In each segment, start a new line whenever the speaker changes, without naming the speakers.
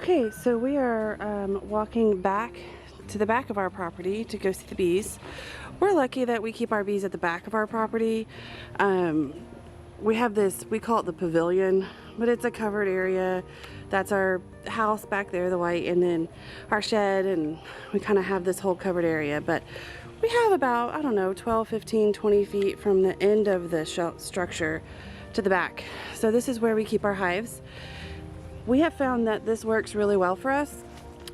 Okay, so we are walking back to the back of our property to go see the bees. We're lucky that we keep our bees at the back of our property. We have this, we call it the pavilion, but it's a covered area. That's our house back there, the white, and then our shed, and we kind of have this whole covered area. But we have about, I don't know, 12, 15, 20 feet from the end of the structure to the back. So this is where we keep our hives. We have found that this works really well for us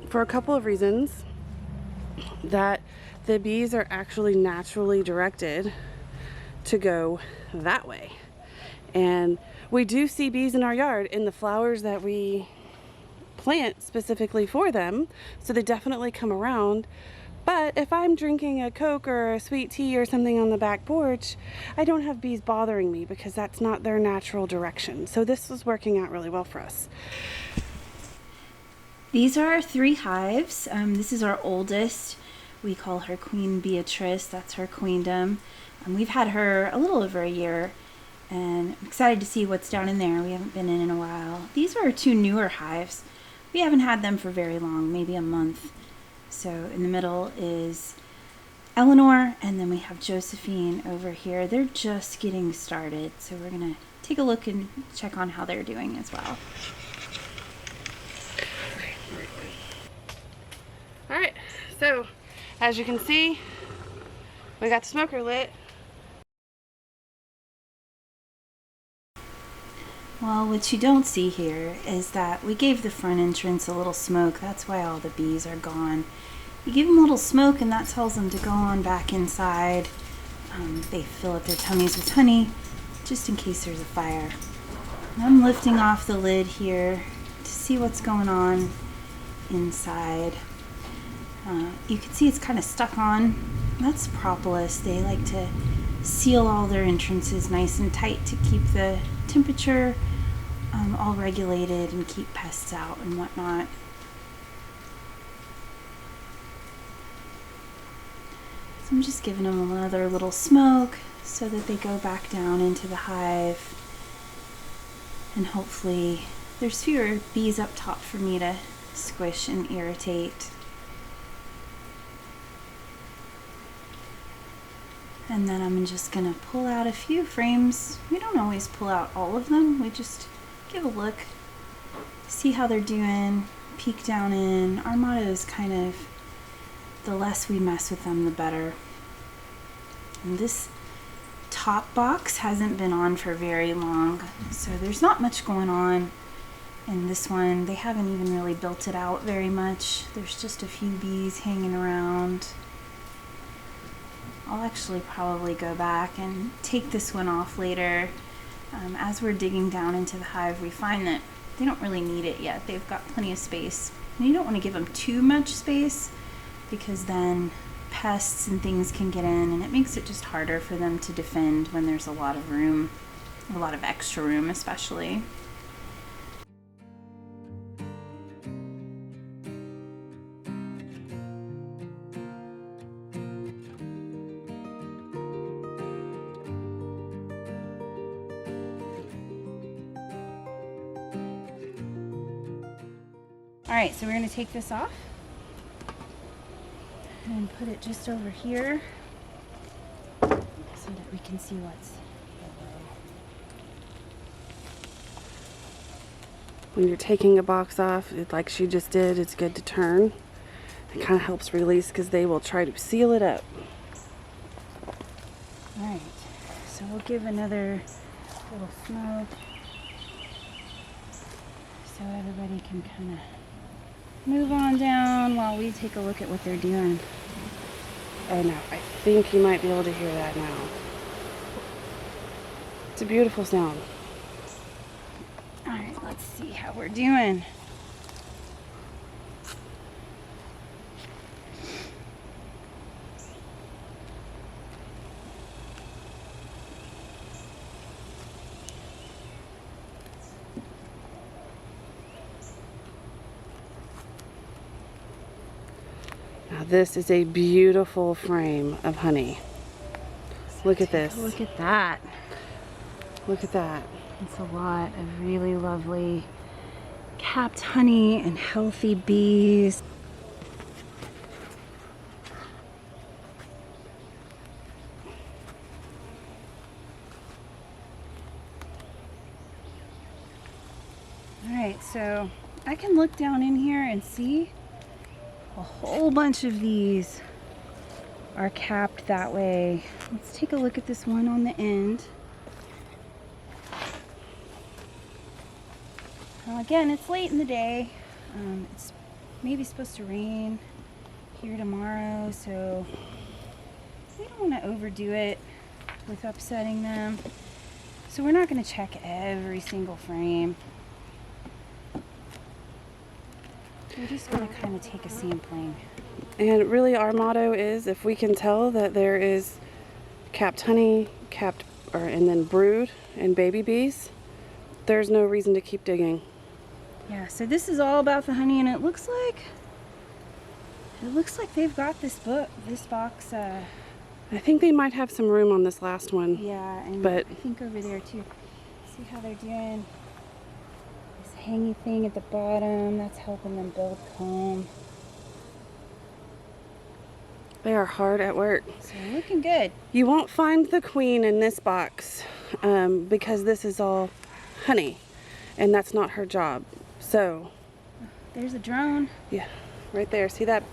for a couple of reasons. That the bees are actually naturally directed to go that way. And we do see bees in our yard in the flowers that we plant specifically for them, so they definitely come around. But if I'm drinking a Coke or a sweet tea or something on the back porch, I don't have bees bothering me because that's not their natural direction. So this was working out really well for us.
These are our 3 hives. This is our oldest. We call her Queen Beatrice. That's her queendom. We've had her a little over a year, and I'm excited to see what's down in there. We haven't been in a while. These are our 2 newer hives. We haven't had them for very long, maybe a month. So in the middle is Eleanor, and then we have Josephine over here. They're just getting started, so we're gonna take a look and check on how they're doing as well.
All right, so as you can see, we got the smoker lit.
Well, what you don't see here is that we gave the front entrance a little smoke. That's why all the bees are gone. You give them a little smoke and that tells them to go on back inside. They fill up their tummies with honey just in case there's a fire. I'm lifting off the lid here to see what's going on inside. You can see it's kind of stuck on. That's propolis. They like to seal all their entrances nice and tight to keep the temperature all regulated and keep pests out and whatnot. So I'm just giving them another little smoke so that they go back down into the hive, and hopefully there's fewer bees up top for me to squish and irritate. And then I'm just gonna pull out a few frames. We don't always pull out all of them. We just give a look, see how they're doing, peek down in. Our motto is kind of, the less we mess with them, the better. And this top box hasn't been on for very long, so there's not much going on in this one. They haven't even really built it out very much. There's just a few bees hanging around. I'll actually probably go back and take this one off later. As we're digging down into the hive, we find that they don't really need it yet. They've got plenty of space. And you don't want to give them too much space because then pests and things can get in, and it makes it just harder for them to defend when there's a lot of room, a lot of extra room especially. Alright, so we're going to take this off and put it just over here so that we can see what's below.
When you're taking a box off, like she just did, it's good to turn. It kind of helps release because they will try to seal it up.
Alright, so we'll give another little smoke so everybody can kind of move on down while we take a look at what they're doing.
Oh no, I think you might be able to hear that now. It's a beautiful sound.
Alright, let's see how we're doing.
Now this is a beautiful frame of honey. Look at this.
Look at that.
Look at that.
It's a lot of really lovely capped honey and healthy bees. Alright, so I can look down in here and see a whole bunch of these are capped that way. Let's take a look at this one on the end. Well, again, it's late in the day. It's maybe supposed to rain here tomorrow, so we don't want to overdo it with upsetting them. So we're not going to check every single frame. We're just going to kind of take a sampling.
And really our motto is, if we can tell that there is capped honey, and then brood and baby bees, there's no reason to keep digging.
Yeah, so this is all about the honey, and it looks like they've got this box.
I think they might have some room on this last one.
Yeah, and
but
I think over there too. See how they're doing this hangy thing at the bottom. That's helping them build comb.
They are hard at work.
So looking good.
You won't find the queen in this box because this is all honey, and that's not her job. So
there's a drone.
Yeah, right there. See that?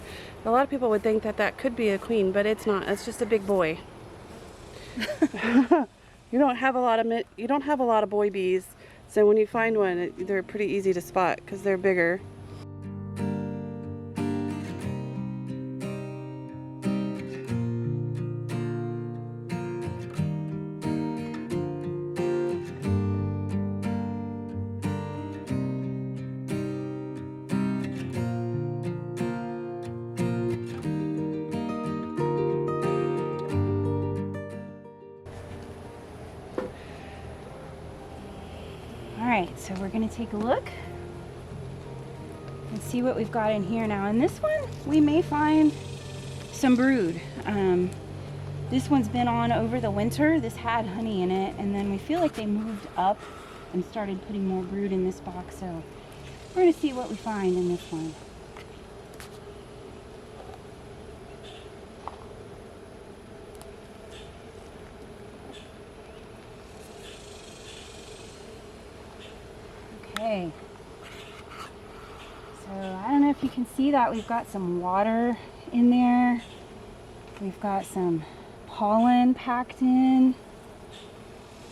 A lot of people would think that that could be a queen, but it's not. It's just a big boy. You don't have a lot of boy bees, so when you find one, they're pretty easy to spot because they're bigger.
Alright, so we're going to take a look and see what we've got in here now. In this one, we may find some brood. This one's been on over the winter. This had honey in it, and then we feel like they moved up and started putting more brood in this box, so we're going to see what we find in this one. Okay, so I don't know if you can see that we've got some water in there. We've got some pollen packed in,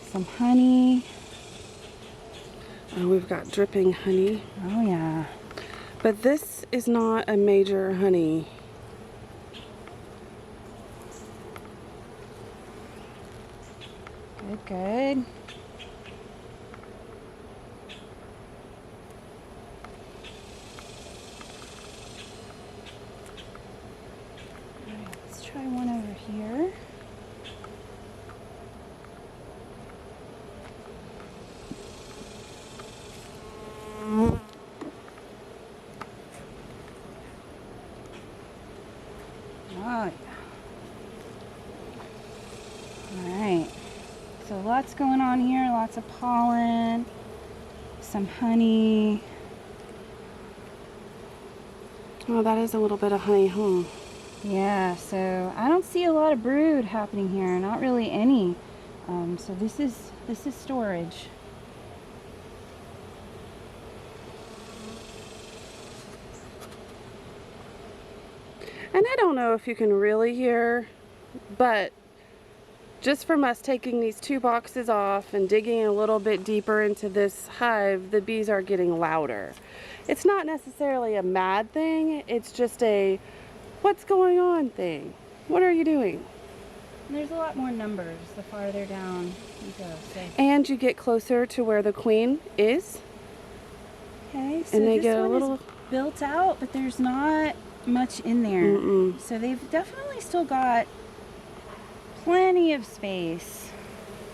some honey.
Oh, we've got dripping honey.
Oh yeah.
But this is not a major honey.
Good, good. Let's try one over here. Oh, yeah. Alright. So lots going on here, lots of pollen, some honey.
Oh, that is a little bit of honey, huh?
Yeah, so I don't see a lot of brood happening here, not really any. So this is storage.
And I don't know if you can really hear, but just from us taking these two boxes off and digging a little bit deeper into this hive, the bees are getting louder. It's not necessarily a mad thing, it's just a what's going on thing. What are you doing?
And there's a lot more numbers the farther down you go. So.
And you get closer to where the queen is.
Okay, so
and they
this
get a
one
little
is built out, but there's not much in there.
Mm-mm.
So they've definitely still got plenty of space.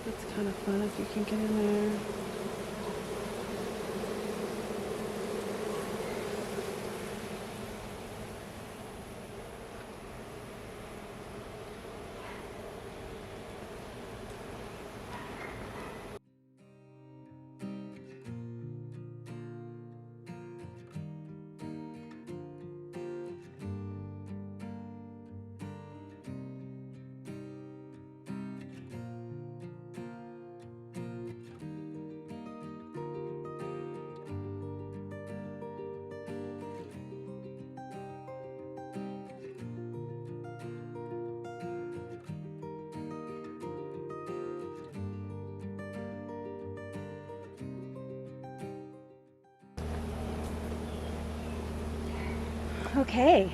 It's kind of fun if you can get in there.
Okay.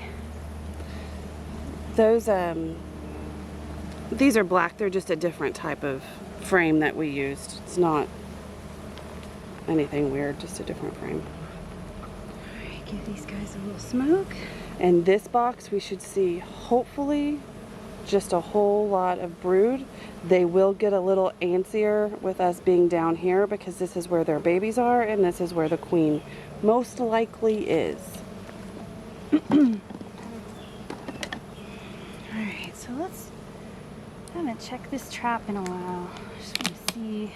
Those, these are black. They're just a different type of frame that we used. It's not anything weird, just a different frame.
Alright, give these guys a little smoke.
And this box, we should see, hopefully, just a whole lot of brood. They will get a little antsier with us being down here because this is where their babies are and this is where the queen most likely is.
Alright, so I haven't checked this trap in a while. Just want to see.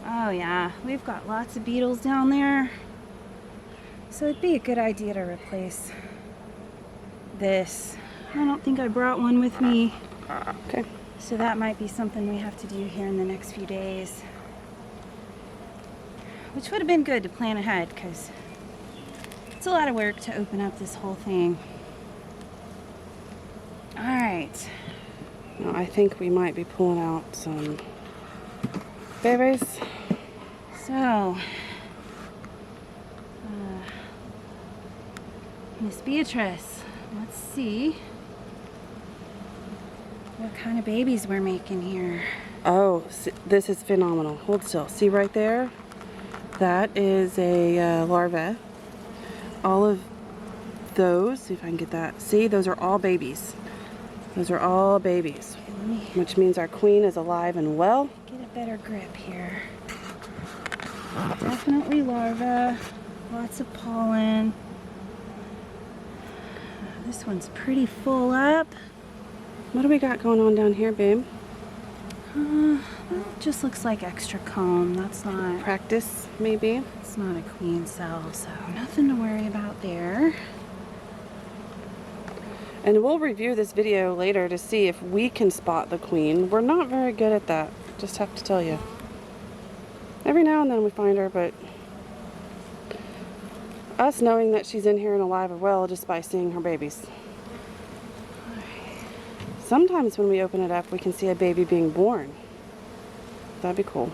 Oh yeah, we've got lots of beetles down there. So it'd be a good idea to replace this. I don't think I brought one with me.
Okay.
So that might be something we have to do here in the next few days. Which would have been good to plan ahead because it's a lot of work to open up this whole thing. Alright.
Now, I think we might be pulling out some babies.
So, Miss Beatrice, let's see what kind of babies we're making here.
Oh, this is phenomenal. Hold still. See right there? That is a larva. All of those, see if I can get that. See, those are all babies. Those are all babies, which means our queen is alive and well.
Get a better grip here. Definitely larva, lots of pollen. This one's pretty full up.
What do we got going on down here, babe?
That just looks like extra comb. That's not
Practice, maybe?
It's not a queen cell, so nothing to worry about there.
And we'll review this video later to see if we can spot the queen. We're not very good at that, just have to tell you. Every now and then we find her, but us knowing that she's in here and alive and well just by seeing her babies. Sometimes when we open it up, we can see a baby being born. That'd be cool.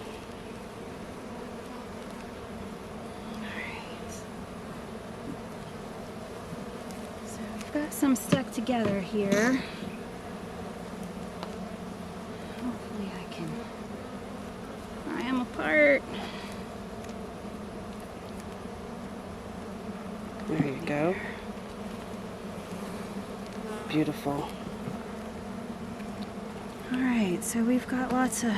So we've got some stuck together here. Hopefully I can pry them apart.
There you go. Beautiful.
Alright, so we've got lots of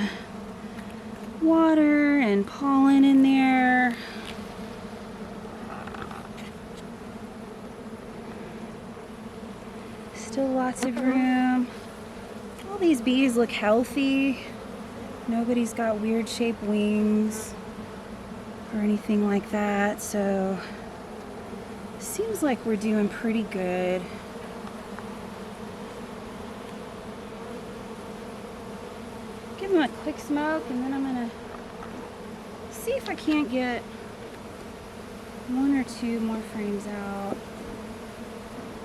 water and pollen in there. Still lots of room. All these bees look healthy. Nobody's got weird shaped wings or anything like that, so seems like we're doing pretty good. Give them a quick smoke and then I'm gonna see if I can't get one or two more frames out.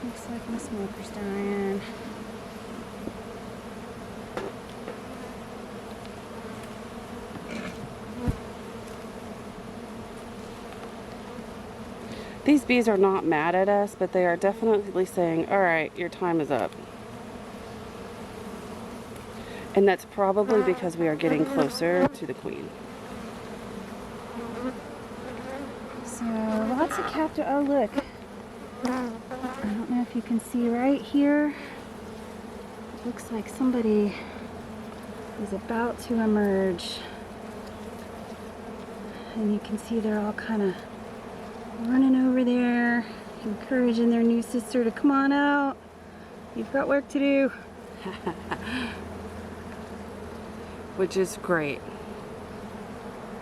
Looks like my smoker's dying.
These bees are not mad at us, but they are definitely saying, all right, your time is up. And that's probably because we are getting closer to the queen.
So lots of captive. Oh look, I don't know if you can see right here. It looks like somebody is about to emerge, and you can see they're all kind of running over there, encouraging their new sister to come on out. You've got work to do.
Which is great.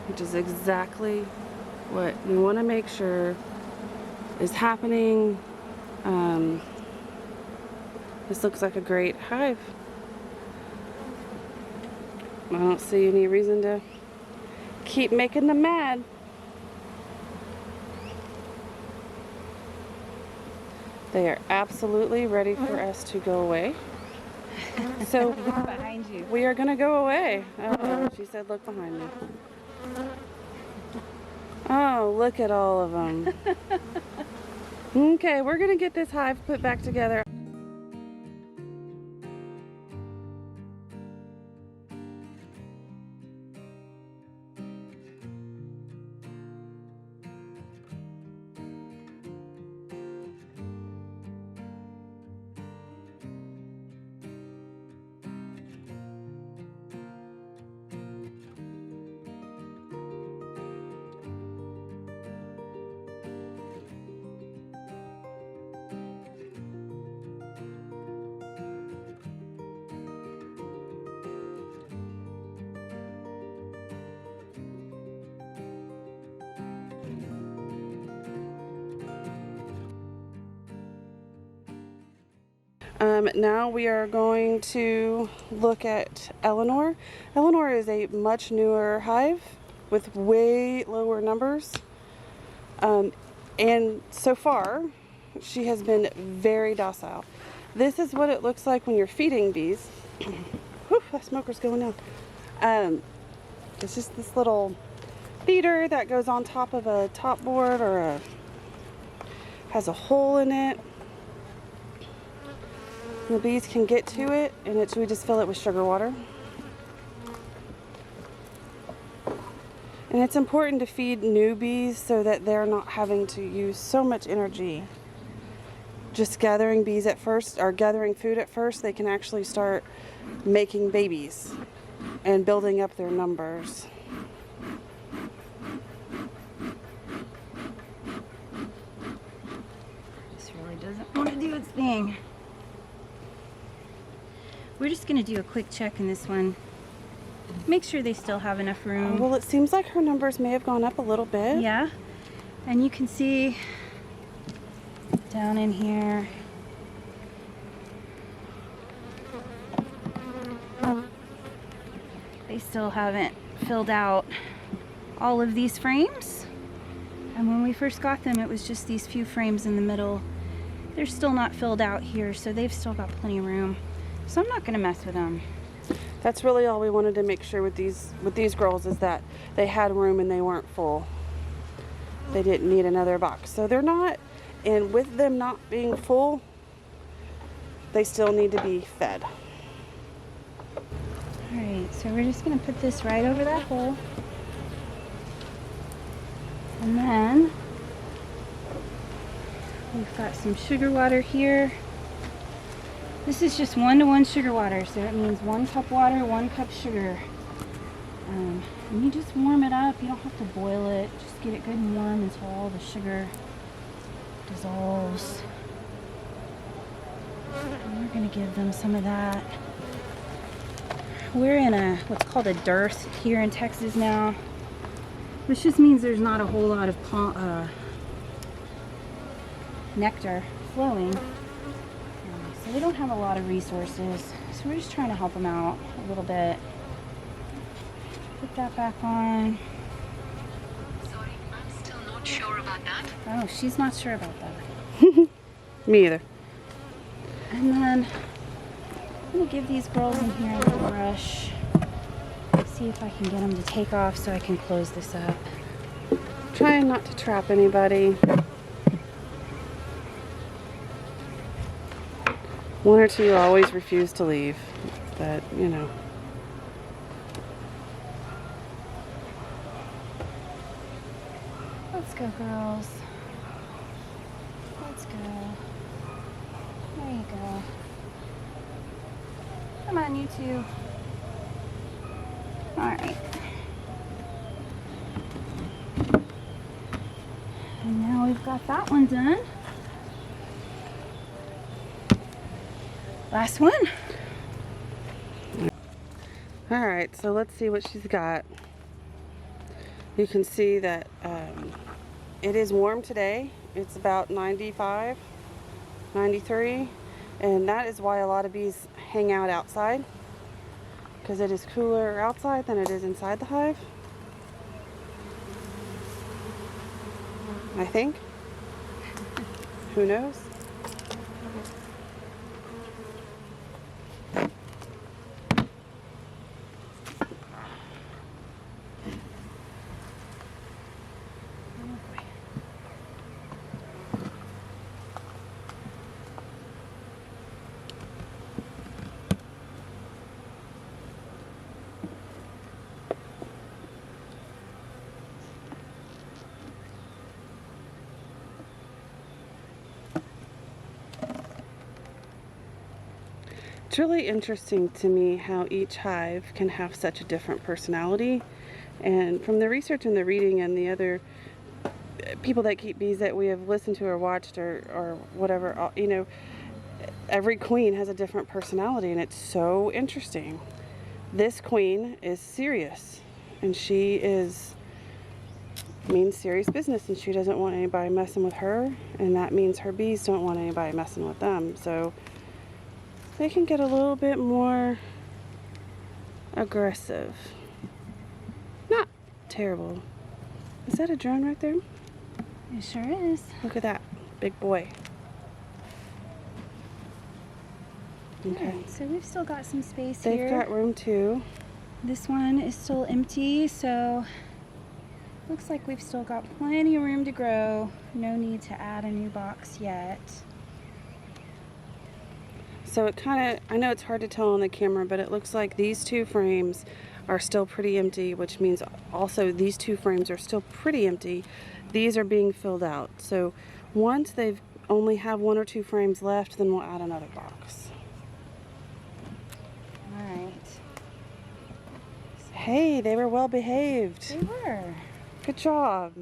Which is exactly what we want to make sure is happening. This looks like a great hive. I don't see any reason to keep making them mad. They are absolutely ready for us to go away. So
Behind you.
we are gonna go away. Oh, she said, look behind me. Oh, look at all of them. Okay, we're gonna get this hive put back together. Now we are going to look at Eleanor. Eleanor is a much newer hive with way lower numbers. And so far, she has been very docile. This is what it looks like when you're feeding bees. Whew, that smoker's going out. It's just this little feeder that goes on top of a top board or has a hole in it. The bees can get to it, and we just fill it with sugar water. And it's important to feed new bees so that they're not having to use so much energy just gathering bees at first, or gathering food at first. They can actually start making babies and building up their numbers.
This really doesn't want to do its thing. We're just going to do a quick check in this one. Make sure they still have enough room.
Well, it seems like her numbers may have gone up a little bit.
Yeah. And you can see down in here. They still haven't filled out all of these frames. And when we first got them, it was just these few frames in the middle. They're still not filled out here, so they've still got plenty of room. So I'm not going to mess with them.
That's really all we wanted to make sure with these girls, is that they had room and they weren't full. They didn't need another box. So they're not, and with them not being full, they still need to be fed.
Alright, so we're just going to put this right over that hole. And then we've got some sugar water here. This is just 1-to-1 sugar water, so it means 1 cup water, 1 cup sugar. And you just warm it up. You don't have to boil it. Just get it good and warm until all the sugar dissolves. And we're going to give them some of that. We're in what's called a dearth here in Texas now, which just means there's not a whole lot of nectar flowing. So they don't have a lot of resources, so we're just trying to help them out a little bit. Put that back on.
Sorry, I'm still not sure about that.
Oh, she's not sure about that.
Me either.
And then I'm going to give these girls in here a little brush. See if I can get them to take off so I can close this up.
Trying not to trap anybody. One or two always refuse to leave, but you know.
Let's go, girls. Let's go. There you go. Come on, you two. Alright. And now we've got that one done. Last one.
Alright, so let's see what she's got. You can see that it is warm today. It's about 95, 93, and that is why a lot of bees hang out outside, because it is cooler outside than it is inside the hive. I think. Who knows? It's really interesting to me how each hive can have such a different personality. And from the research and the reading and the other people that keep bees that we have listened to or watched or whatever, you know, every queen has a different personality, and it's so interesting. This queen is serious, and she means serious business, and she doesn't want anybody messing with her, and that means her bees don't want anybody messing with them. So they can get a little bit more aggressive. Not terrible. Is that a drone right there?
It sure is.
Look at that big boy. Okay.
Alright, so we've still got some space
They've
here.
got room too.
This one is still empty, so looks like we've still got plenty of room to grow. No need to add a new box yet.
So it kind of, I know it's hard to tell on the camera, but it looks like these two frames are still pretty empty, which means also these two frames are still pretty empty. These are being filled out. So once they've only have 1 or 2 frames left, then we'll add another box.
Alright.
Hey, they were well behaved.
They were.
Good job.